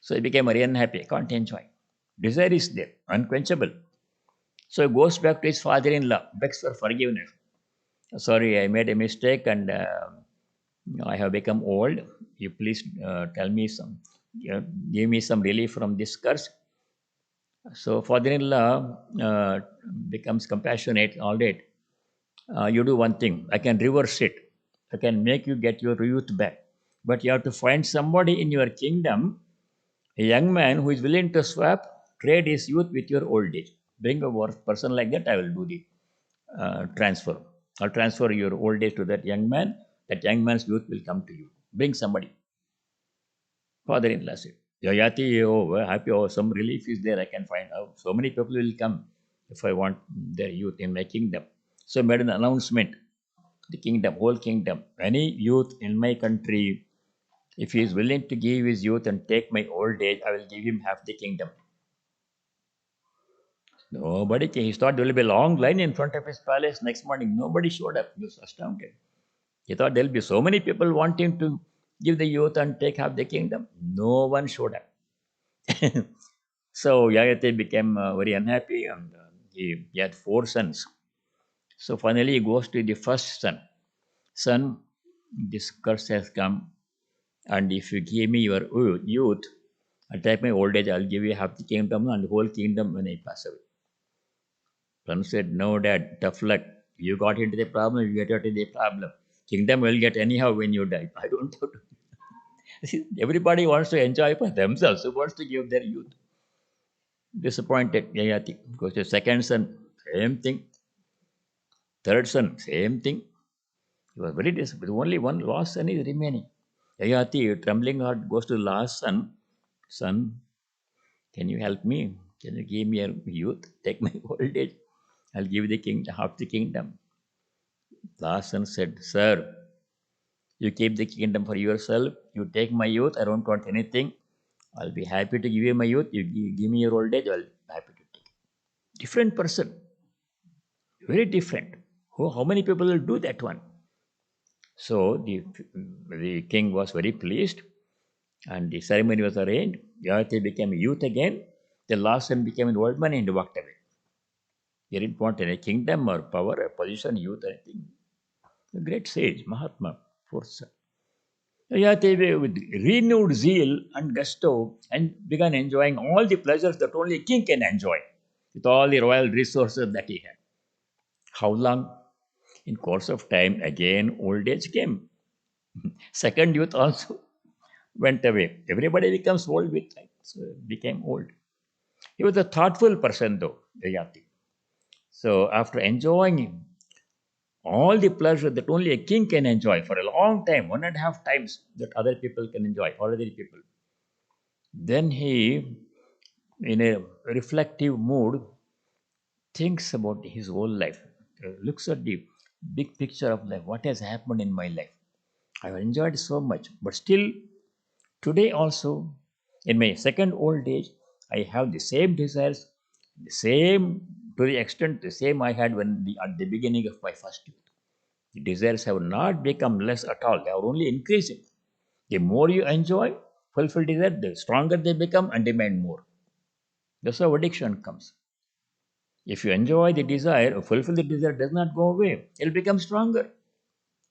So he became very unhappy. I can't enjoy. Desire is there, unquenchable. So he goes back to his father-in-law, begs for forgiveness. Sorry, I made a mistake and I have become old. You please tell me give me some relief from this curse. So father-in-law becomes compassionate. All right, you do one thing. I can reverse it. I can make you get your youth back. But you have to find somebody in your kingdom, a young man who is willing to trade his youth with your old age. Bring a person like that. I will do the transfer. I'll transfer your old age to that young man. That young man's youth will come to you. Bring somebody. Father-in-law said, Yayati, oh, happy, oh, some relief is there. I can find out. So many people will come if I want their youth in my kingdom. So made an announcement. The kingdom, whole kingdom. Any youth in my country, if he is willing to give his youth and take my old age, I will give him half the kingdom. Nobody came. He thought there will be a long line in front of his palace. Next morning, nobody showed up. He was astounded. He thought there will be so many people wanting to give the youth and take half the kingdom. No one showed up. So Yayate became very unhappy and he had four sons. So finally he goes to the first son. Son, this curse has come And if you give me your youth, at that my old age, I'll give you half the kingdom and the whole kingdom when I pass away. Son said, no, dad, tough luck. You got into the problem, you get out of the problem. Kingdom will get anyhow when you die. I don't have to. Everybody wants to enjoy for themselves. Who wants to give their youth? Disappointed, Yayati. Because the second son, same thing. Third son, same thing. He was very disappointed. Only one last son is remaining. Yayati, trembling heart, goes to the last son. Son, can you help me? Can you give me a youth? Take my old age. I'll give you the king, half the kingdom. Last son said, sir, you keep the kingdom for yourself. You take my youth. I don't want anything. I'll be happy to give you my youth. You give me your old age. I'll be happy to take it. Different person. Very different. How many people will do that one? So the king was very pleased and the ceremony was arranged. Yati became a youth again. The last son became an old man and walked away. He didn't want any kingdom or power or position, youth, anything. A great sage, Mahatma, fourth son. Yati with renewed zeal and gusto and began enjoying all the pleasures that only a king can enjoy with all the royal resources that he had. How long? In course of time, again old age came. Second youth also went away. Everybody becomes old with time, so became old. He was a thoughtful person though, Yati. So after enjoying all the pleasure that only a king can enjoy for a long time, 1.5 times that other people can enjoy, ordinary people, then he, in a reflective mood, thinks about his whole life, looks at the big picture of life, what has happened in my life. I've enjoyed so much, but still, today also, in my second old age, I have the same desires, the same, to the extent, the same I had at the beginning of my first youth. The desires have not become less at all, they are only increasing. The more you enjoy, fulfill desire, the stronger they become and demand more. That's how addiction comes. If you enjoy the desire or fulfill the desire, does not go away. It will become stronger.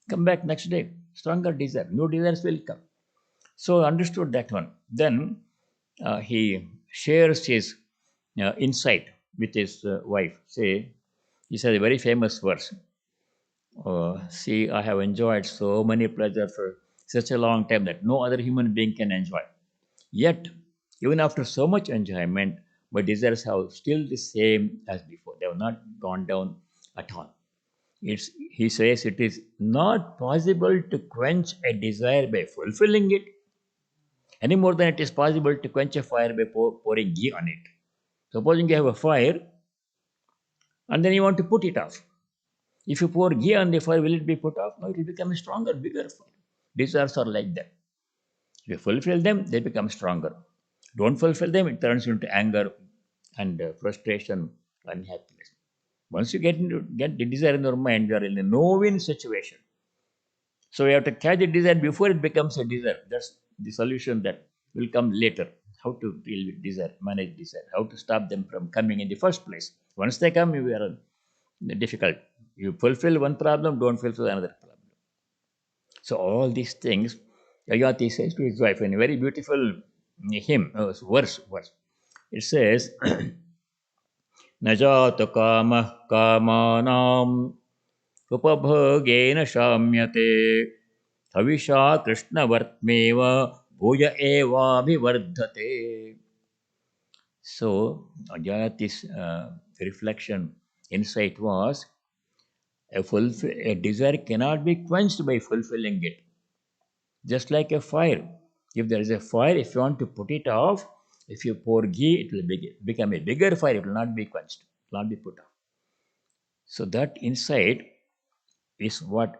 Come back next day. Stronger desire. New desires will come. So understood that one. Then he shares his insight with his wife. He says a very famous verse. See, I have enjoyed so many pleasures for such a long time that no other human being can enjoy. Yet, even after so much enjoyment, my desires have still the same as before. They have not gone down at all. He says it is not possible to quench a desire by fulfilling it any more than it is possible to quench a fire by pouring ghee on it. Supposing you have a fire and then you want to put it off. If you pour ghee on the fire, will it be put off? No, it will become a stronger, bigger fire. Desires are like that. If you fulfill them, they become stronger. Don't fulfill them, it turns into anger and frustration, unhappiness. Once you get the desire in your mind, you are in a no-win situation. So you have to catch the desire before it becomes a desire. That's the solution that will come later. How to deal with desire, manage desire, how to stop them from coming in the first place. Once they come, you are difficult. You fulfill one problem, don't fulfill another problem. So all these things, Yayati says to his wife in a very beautiful hymn, verse. It says, Najata kama kamanam उपभोगेन शाम्यते हविषा कृष्णवर्त्मेव भूय एवाभिवर्धते. So Jayati's reflection, insight was a desire cannot be quenched by fulfilling it. Just like a fire. If there is a fire, if you want to put it off, if you pour ghee, it will become a bigger fire. It will not be quenched, it will not be put off. So that insight is what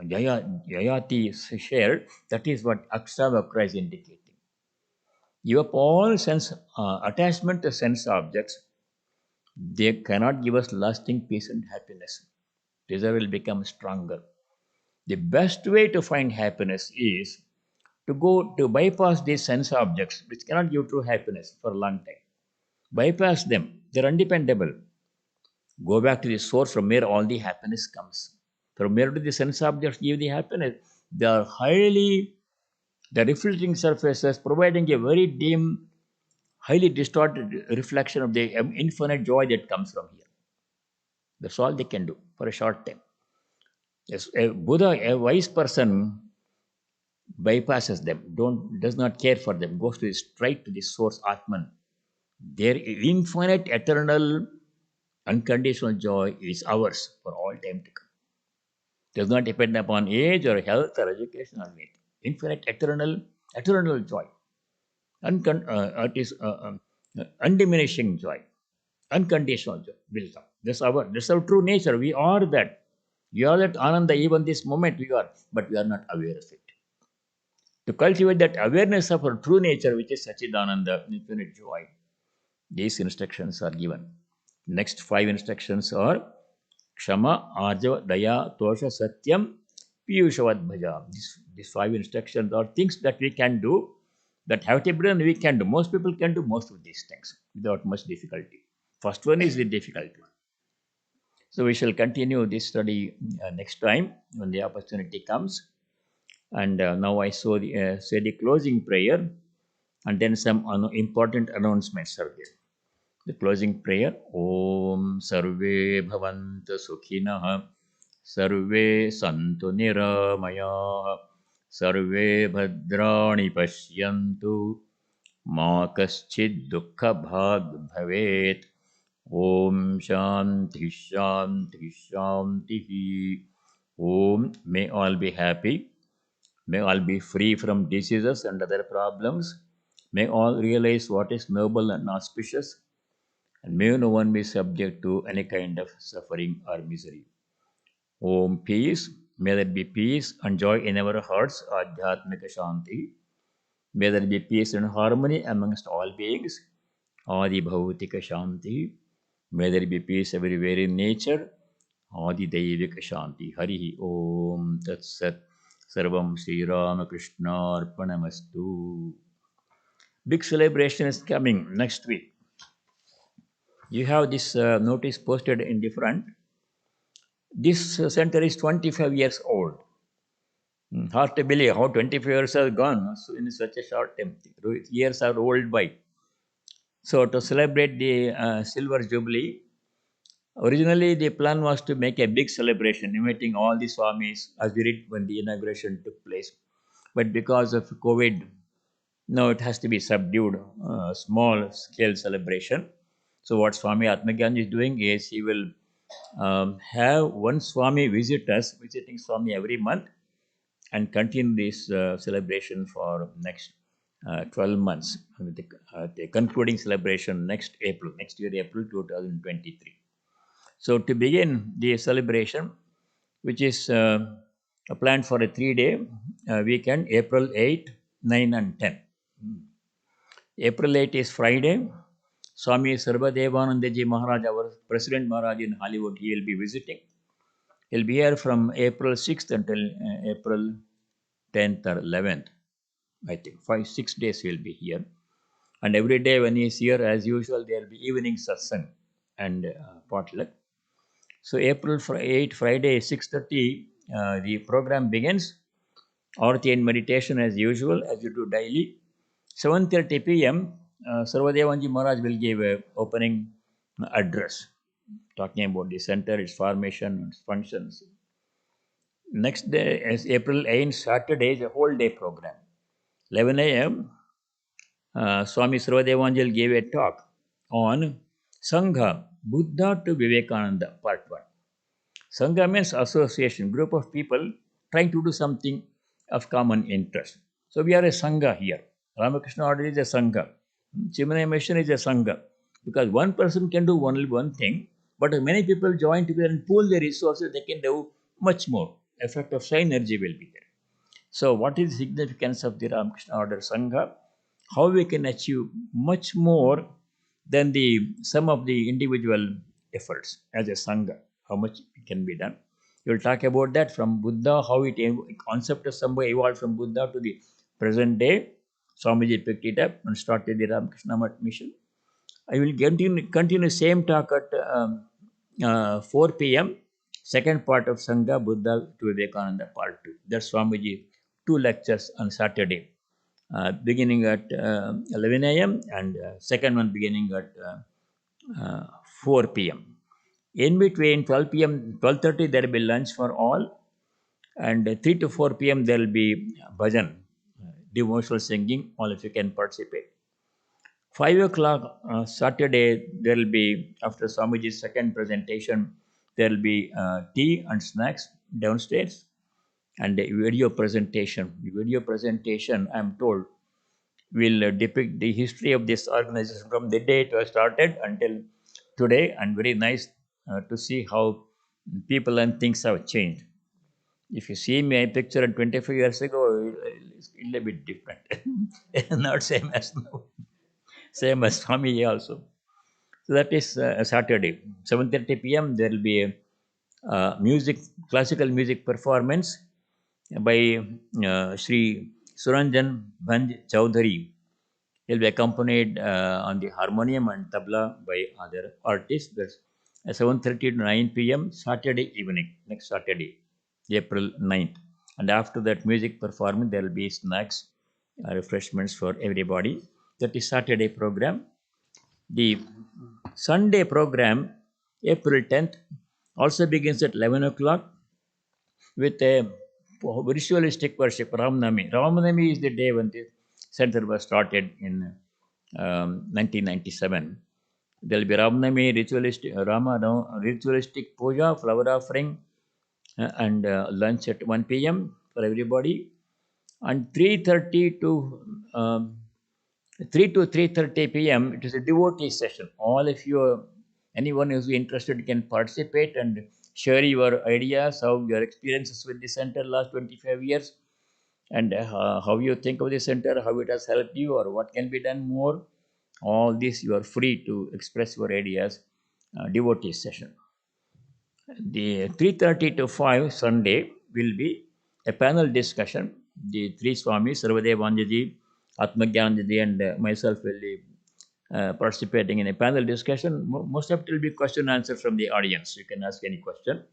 Yayati shared. That is what Astavakra is indicating. Give up all sense attachment to sense objects. They cannot give us lasting peace and happiness. Desire will become stronger. The best way to find happiness is to bypass these sense objects which cannot give true happiness for a long time. Bypass them. They're undependable. Go back to the source from where all the happiness comes. From where do the sense objects give the happiness? They are highly The reflecting surfaces providing a very dim, highly distorted reflection of the infinite joy that comes from here. That's all they can do for a short time. Yes, a Buddha, a wise person, bypasses them, does not care for them, goes to straight to the source Atman. Their infinite, eternal, unconditional joy is ours for all time to come. Does not depend upon age or health or education or anything. Infinite, eternal joy. It is undiminishing joy, unconditional joy will come. That's our true nature. We are that. We are that Ananda, even this moment we are, but we are not aware of it. To cultivate that awareness of our true nature, which is Sachidananda, infinite joy, these instructions are given. Next five instructions are Kshama, Arjava, Daya, Tosha, Satyam, Piyushavad Bhaja. These five instructions are things that we can do, that have to be done, we can do. Most people can do most of these things without much difficulty. First one is the difficult one. So we shall continue this study next time when the opportunity comes. And now I say the closing prayer, and then some important announcements are there. The closing prayer: Om Sarve Bhavanta Sukhinah, Sarve Santu Niramayah, Sarve Bhadrani Pashyantu, Ma Kaschid Dukkha Bhag Bhavet. Om Shanti Shanti Shanti. Om, may all be happy. May all be free from diseases and other problems. May all realize what is noble and auspicious. And may no one be subject to any kind of suffering or misery. Om peace. May there be peace and joy in our hearts. Adhyatmika Shanti. May there be peace and harmony amongst all beings. Adi Bhautika Shanti. May there be peace everywhere in nature. Adi Daivika Shanti. Hari Om Tat Sat. Sarvam Sri Ramakrishna Arpanamastu. Big celebration is coming next week. You have this notice posted in the front. This center is 25 years old. Hard to believe how 25 years have gone in such a short time. Years are rolled by. So to celebrate the silver jubilee, originally the plan was to make a big celebration, inviting all the swamis as we read when the inauguration took place. But because of COVID, now it has to be subdued, small scale celebration. So what Swami Atmagyan is doing is he will have one Swami visit us, visiting Swami every month, and continue this celebration for next 12 months. The concluding celebration next year, April 2023. So to begin the celebration, which is planned for a 3-day weekend, April 8, 9 and 10. April 8 is Friday. Swami Sarvadevanandaji Maharaj, our President Maharaj in Hollywood, he will be visiting. He'll be here from April 6th until April 10th or 11th. I think 6 days he'll be here. And every day when he's here, as usual, there will be evening satsang and potluck. So April 8, Friday, 6:30, the program begins. Arati and meditation as usual, as you do daily. 7:30 p.m., Sarvadevanji Maharaj will give an opening address, talking about the center, its formation, its functions. Next day, as April 8, Saturday, is a whole day program. 11 a.m., Swami Sarvadevanji gave a talk on Sangha, Buddha to Vivekananda, part 1. Sangha means association, group of people trying to do something of common interest. So we are a Sangha here. Ramakrishna Order is a Sangha. Chimney Mission is a Sangha. Because one person can do only one thing, but if many people join together and pool their resources, they can do much more. Effect of synergy will be there. So what is the significance of the Ramakrishna Order Sangha? How we can achieve much more than the sum of the individual efforts as a Sangha. How much can be done? We will talk about that from Buddha, how concept of Sangha evolved from Buddha to the present day. Swamiji picked it up and started the Ramakrishna mission. I will continue same talk at 4 p.m. Second part of Sangha, Buddha to Vivekananda part 2. That's Swamiji, 2 lectures on Saturday. beginning at 11 a.m. and second one beginning at 4 p.m. In between 12 p.m. 12:30 there will be lunch for all, and 3 to 4 p.m. there will be bhajan, devotional singing. All of you can participate. 5 o'clock Saturday, there will be, after Swamiji's second presentation, there will be tea and snacks downstairs and a video presentation. The video presentation, I'm told, will depict the history of this organization from the day it was started until today, and very nice to see how people and things have changed. If you see my picture 25 years ago, it's a little bit different. Not same as now. Same as Swami also. So that is Saturday, 7:30 p.m. There will be a music, classical music performance by Sri Suranjan Bhanj Chaudhary. He'll be accompanied on the harmonium and tabla by other artists. That's 7:30 to 9 p.m. Saturday evening, next Saturday, April 9th. And after that music performance, there will be snacks, refreshments for everybody. That is Saturday program. The Sunday program, April 10th, also begins at 11 o'clock with a ritualistic worship, Ramanami. Ramanami is the day when the center was started in 1997. There will be Ramanami ritualistic puja, flower offering, and lunch at 1 p.m. for everybody. And 3:30 to 3 to 3:30 p.m. it is a devotee session. All of you, anyone who's interested, can participate and share your ideas, how your experiences with the center last 25 years, and how you think of the center, how it has helped you, or what can be done more. All this you are free to express your ideas. Devotee session. The 3:30 to 5 Sunday will be a panel discussion. The three Swamis, Sarvadevanjaji, Atmagyanjaji, and myself will be participating in a panel discussion. Most of it will be question and answer from the audience. You can ask any question.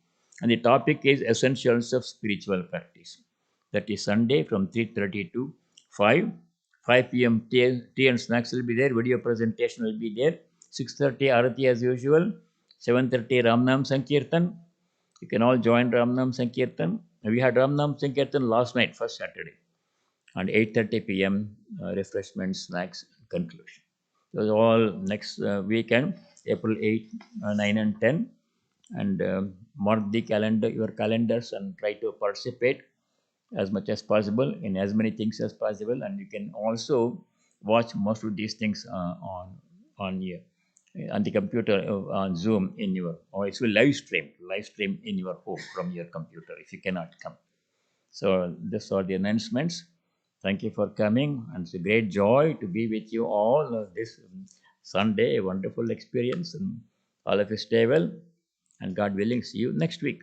And the topic is essentials of spiritual practice. That is Sunday from 3:30 to 5. 5 p.m. Tea and snacks will be there. Video presentation will be there. 6:30 Arati as usual. 7:30 Ramnam Sankirtan. You can all join Ramnam Sankirtan. We had Ramnam Sankirtan last night, first Saturday. And 8:30 p.m. Refreshments, snacks, conclusion. Those all next weekend, April 8, 9 and 10. And mark the calendar, your calendars, and try to participate as much as possible in as many things as possible. And you can also watch most of these things on here on the computer, on Zoom in your, or it's a live stream in your home from your computer if you cannot come. So these are the announcements. Thank you for coming, and it's a great joy to be with you all this Sunday. A wonderful experience, and all of you stay well, and God willing, see you next week.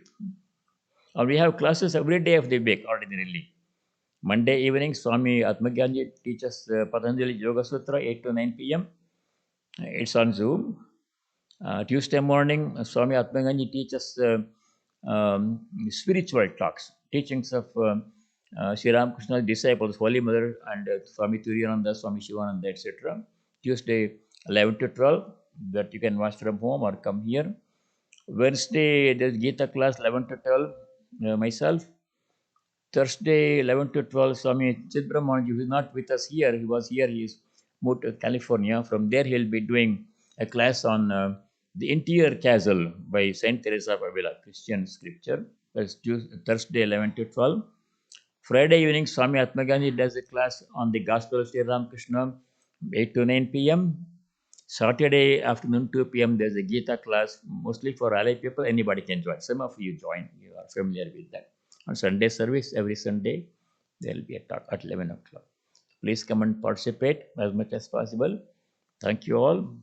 We have classes every day of the week ordinarily. Monday evening, Swami Atmagyanji teaches Patanjali Yoga Sutra 8 to 9 p.m. It's on Zoom. Tuesday morning, Swami Atmagyanji teaches spiritual talks, teachings of Sri Ramakrishna's disciples, Holy Mother, and Swami Turiyananda, Swami Swahananda, etc. Tuesday, 11 to 12, that you can watch from home or come here. Wednesday, there's Gita class, 11 to 12, myself. Thursday, 11 to 12, Swami Chidbramanji, who is not with us here, he was here, he is moved to California. From there, he'll be doing a class on the interior castle by Saint Teresa of Avila, Christian scripture. That's Thursday, 11 to 12. Friday evening, Swami Atmagyanji does a class on the Gospel of Sri Ramakrishna, 8 to 9 p.m. Saturday afternoon, 2 p.m., there's a Gita class, mostly for Raleigh people. Anybody can join. Some of you join. You are familiar with that. On Sunday service, every Sunday, there will be a talk at 11 o'clock. Please come and participate as much as possible. Thank you all.